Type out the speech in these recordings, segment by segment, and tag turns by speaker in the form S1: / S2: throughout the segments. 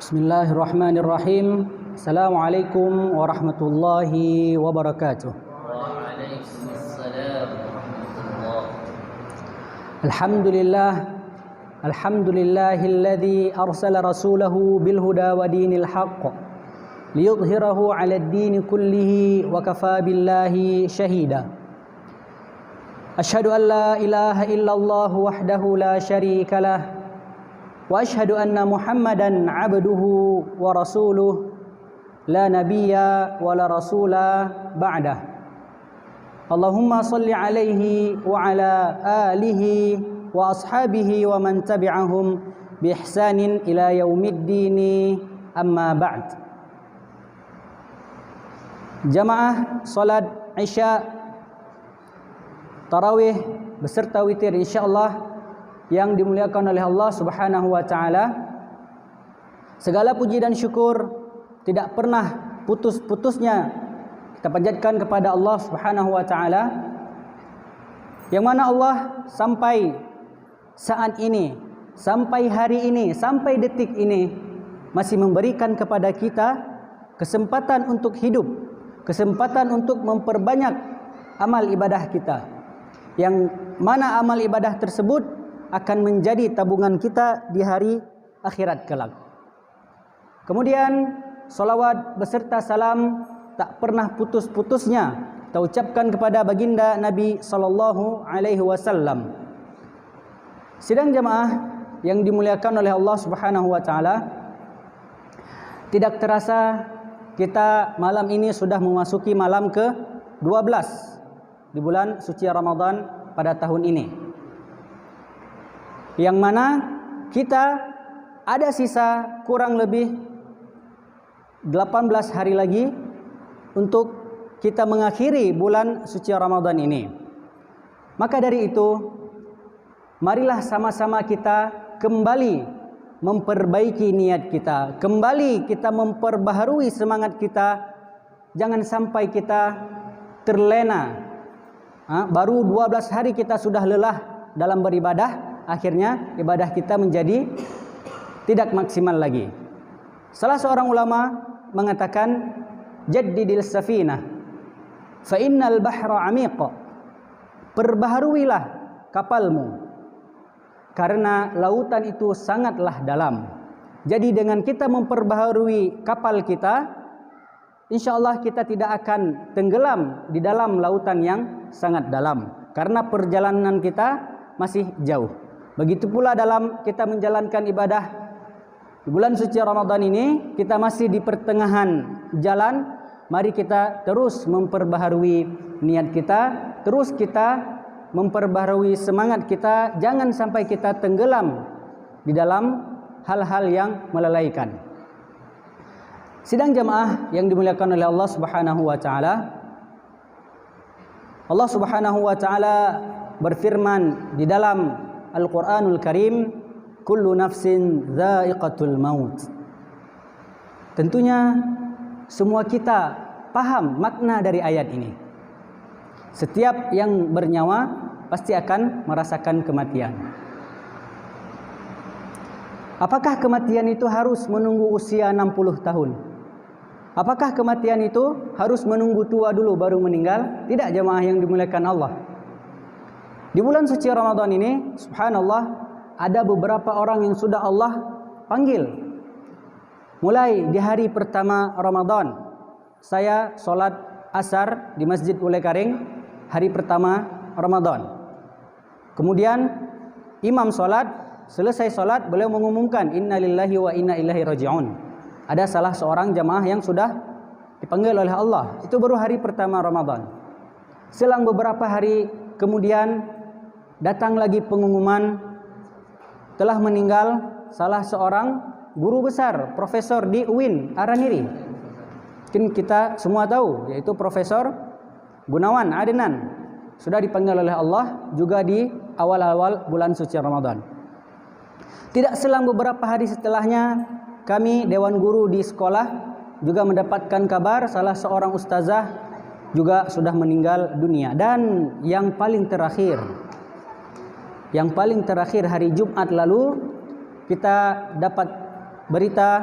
S1: Bismillahirrahmanirrahim. Assalamualaikum warahmatullahi wabarakatuh.
S2: Waalaikumsalam warahmatullahi.
S1: Alhamdulillahilladzi arsala rasulahu bil huda wa dinil haqq liyudhhirahu 'alad dini kullihi wa kafaa billahi shahida. Asyhadu an la ilaha illallah wahdahu la syarika lah wa asyhadu anna Muhammadan 'abduhu wa rasuluh la nabiyya wa la rasula ba'dah. Allahumma salli alaihi wa ala alihi wa ashabihi wa man tabi'ahum bi ihsanin ila yaumiddin, amma ba'd. Jamaah salat Isya tarawih beserta witir insyaallah yang dimuliakan oleh Allah Subhanahu wa taala. Segala puji dan syukur tidak pernah putus-putusnya kita panjatkan kepada Allah Subhanahu wa taala, yang mana Allah sampai saat ini, sampai hari ini, sampai detik ini masih memberikan kepada kita kesempatan untuk hidup, kesempatan untuk memperbanyak amal ibadah kita, yang mana amal ibadah tersebut akan menjadi tabungan kita di hari akhirat kelak. Kemudian salawat beserta salam tak pernah putus-putusnya kita ucapkan kepada baginda Nabi sallallahu alaihi wasallam. Sidang jamaah yang dimuliakan oleh Allah Subhanahu wa taala, tidak terasa kita malam ini sudah memasuki malam ke-12 di bulan suci Ramadan pada tahun ini, yang mana kita ada sisa kurang lebih 18 hari lagi untuk kita mengakhiri bulan suci Ramadan ini. Maka dari itu, marilah sama-sama kita kembali memperbaiki niat kita, kembali kita memperbaharui semangat kita. Jangan sampai kita terlena. Baru 12 hari kita sudah lelah dalam beribadah, akhirnya ibadah kita menjadi tidak maksimal lagi. Salah seorang ulama mengatakan, jaddidil safinah fa innal bahra 'amiq. Perbaharuilah kapalmu karena lautan itu sangatlah dalam. Jadi dengan kita memperbaharui kapal kita, insyaallah kita tidak akan tenggelam di dalam lautan yang sangat dalam, karena perjalanan kita masih jauh. Begitu pula dalam kita menjalankan ibadah di bulan suci Ramadan ini, kita masih di pertengahan jalan. Mari kita terus memperbaharui niat kita, terus kita memperbaharui semangat kita. Jangan sampai kita tenggelam di dalam hal-hal yang melalaikan. Sidang jamaah yang dimuliakan oleh Allah Subhanahu wa taala, Allah Subhanahu wa taala berfirman di dalam Al-Qur'anul Karim, kullu nafsin dha'iqatul maut. Tentunya semua kita paham makna dari ayat ini. Setiap yang bernyawa pasti akan merasakan kematian. Apakah kematian itu harus menunggu usia 60 tahun? Apakah kematian itu harus menunggu tua dulu baru meninggal? Tidak, jemaah yang dimuliakan Allah. Di bulan suci Ramadan ini, subhanallah, ada beberapa orang yang sudah Allah panggil. Mulai di hari pertama Ramadan, saya sholat asar di Masjid Ule Karing hari pertama Ramadan. Kemudian imam sholat, selesai sholat beliau mengumumkan inna lillahi wa inna ilaihi raji'un. Ada salah seorang jamaah yang sudah dipanggil oleh Allah. Itu baru hari pertama Ramadan. Selang beberapa hari kemudian datang lagi pengumuman telah meninggal salah seorang guru besar, profesor di UIN Araniri. Mungkin kita semua tahu, yaitu Profesor Gunawan Adenan. Sudah dipanggil oleh Allah juga di awal-awal bulan suci Ramadan. Tidak selang beberapa hari setelahnya, kami Dewan Guru di sekolah juga mendapatkan kabar salah seorang ustazah juga sudah meninggal dunia. Dan yang paling terakhir hari Jumat lalu kita dapat berita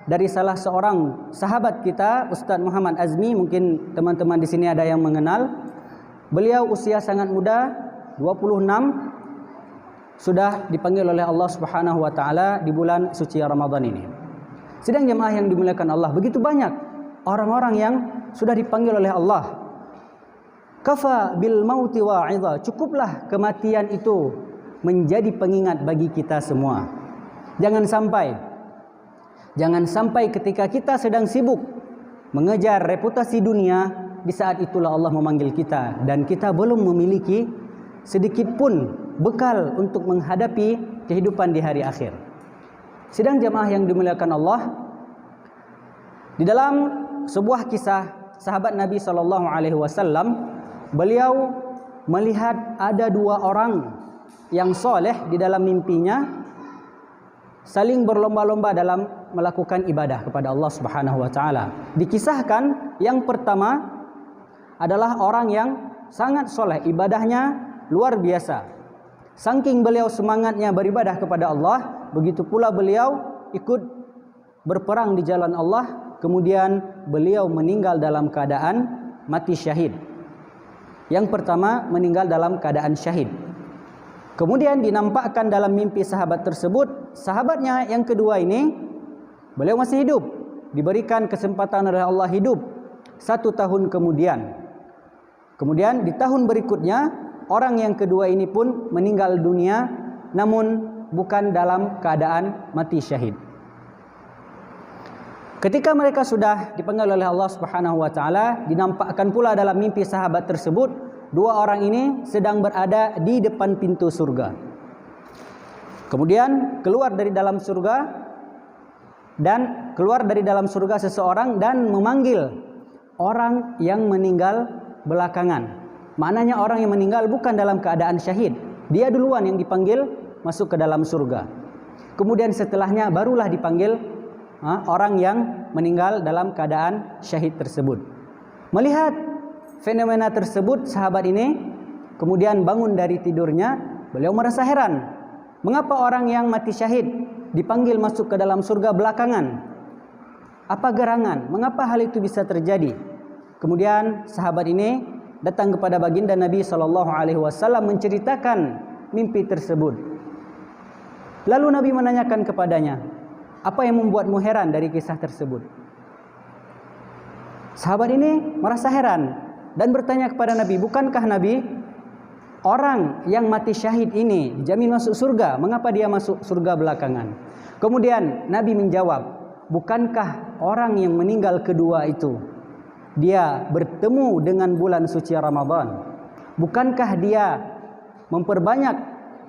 S1: dari salah seorang sahabat kita, Ustaz Muhammad Azmi, mungkin teman-teman di sini ada yang mengenal. Beliau usia sangat muda, 26, sudah dipanggil oleh Allah Subhanahu wa taala di bulan suci Ramadan ini. Sedang jemaah yang dimuliakan Allah, begitu banyak orang-orang yang sudah dipanggil oleh Allah. Kafa bil mauti wa'idha, cukuplah kematian itu menjadi pengingat bagi kita semua. Jangan sampai ketika kita sedang sibuk mengejar reputasi dunia, di saat itulah Allah memanggil kita dan kita belum memiliki sedikit pun bekal untuk menghadapi kehidupan di hari akhir. Sedang jemaah yang dimuliakan Allah, di dalam sebuah kisah sahabat Nabi SAW, beliau melihat ada dua orang yang soleh di dalam mimpinya saling berlomba-lomba dalam melakukan ibadah kepada Allah Subhanahu wa taala. Dikisahkan yang pertama adalah orang yang sangat soleh, ibadahnya luar biasa. Saking beliau semangatnya beribadah kepada Allah, begitu pula beliau ikut berperang di jalan Allah, kemudian beliau meninggal dalam keadaan mati syahid. Yang pertama meninggal dalam keadaan syahid. Kemudian dinampakkan dalam mimpi sahabat tersebut, sahabatnya yang kedua ini, beliau masih hidup, diberikan kesempatan oleh Allah hidup 1 tahun kemudian. Kemudian di tahun berikutnya, orang yang kedua ini pun meninggal dunia, namun bukan dalam keadaan mati syahid. Ketika mereka sudah dipanggil oleh Allah Subhanahu wa taala, dinampakkan pula dalam mimpi sahabat tersebut, dua orang ini sedang berada di depan pintu surga. Kemudian keluar dari dalam surga seseorang dan memanggil orang yang meninggal belakangan. Maknanya orang yang meninggal bukan dalam keadaan syahid, dia duluan yang dipanggil masuk ke dalam surga. Kemudian setelahnya barulah dipanggil orang yang meninggal dalam keadaan syahid tersebut. Melihat fenomena tersebut, sahabat ini kemudian bangun dari tidurnya. Beliau merasa heran, mengapa orang yang mati syahid dipanggil masuk ke dalam surga belakangan? Apa gerangan? Mengapa hal itu bisa terjadi? Kemudian sahabat ini datang kepada baginda Nabi SAW menceritakan mimpi tersebut. Lalu Nabi menanyakan kepadanya, apa yang membuatmu heran dari kisah tersebut? Sahabat ini merasa heran dan bertanya kepada Nabi, bukankah Nabi, orang yang mati syahid ini dijamin masuk surga, mengapa dia masuk surga belakangan? Kemudian Nabi menjawab, bukankah orang yang meninggal kedua itu dia bertemu dengan bulan suci Ramadan? Bukankah dia memperbanyak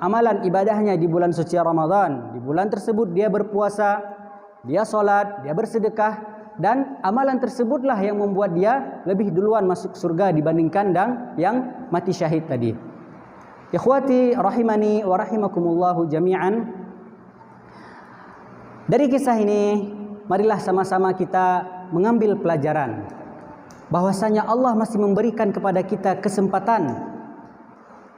S1: amalan ibadahnya di bulan suci Ramadan? Di bulan tersebut dia berpuasa, dia sholat, dia bersedekah, dan amalan tersebutlah yang membuat dia lebih duluan masuk surga dibandingkan yang mati syahid tadi. Ikhwati rahimani wa rahimakumullahu jami'an. Dari kisah ini, marilah sama-sama kita mengambil pelajaran bahwasanya Allah masih memberikan kepada kita kesempatan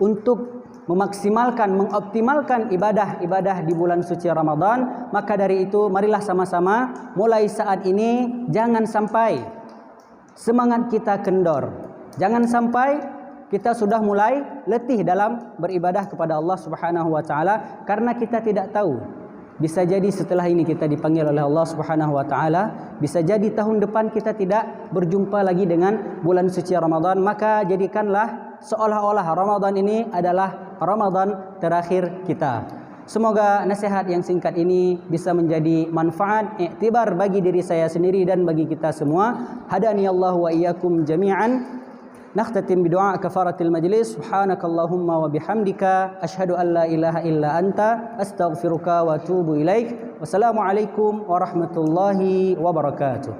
S1: untuk memaksimalkan, mengoptimalkan ibadah-ibadah di bulan suci Ramadan. Maka dari itu marilah sama-sama mulai saat ini jangan sampai semangat kita kendor. Jangan sampai kita sudah mulai letih dalam beribadah kepada Allah Subhanahu wa taala karena kita tidak tahu. Bisa jadi setelah ini kita dipanggil oleh Allah Subhanahu wa taala, bisa jadi tahun depan kita tidak berjumpa lagi dengan bulan suci Ramadan. Maka jadikanlah seolah-olah Ramadan ini adalah Ramadan terakhir kita. Semoga nasihat yang singkat ini bisa menjadi manfaat, iktibar bagi diri saya sendiri dan bagi kita semua. Hadani Allah wa iyyakum jami'an. نختتم بدعاء كفارة المجلس سبحانك اللهم وبحمدك أشهد أن لا إله إلا أنت أستغفرك وأتوب إليك والسلام عليكم ورحمة الله وبركاته.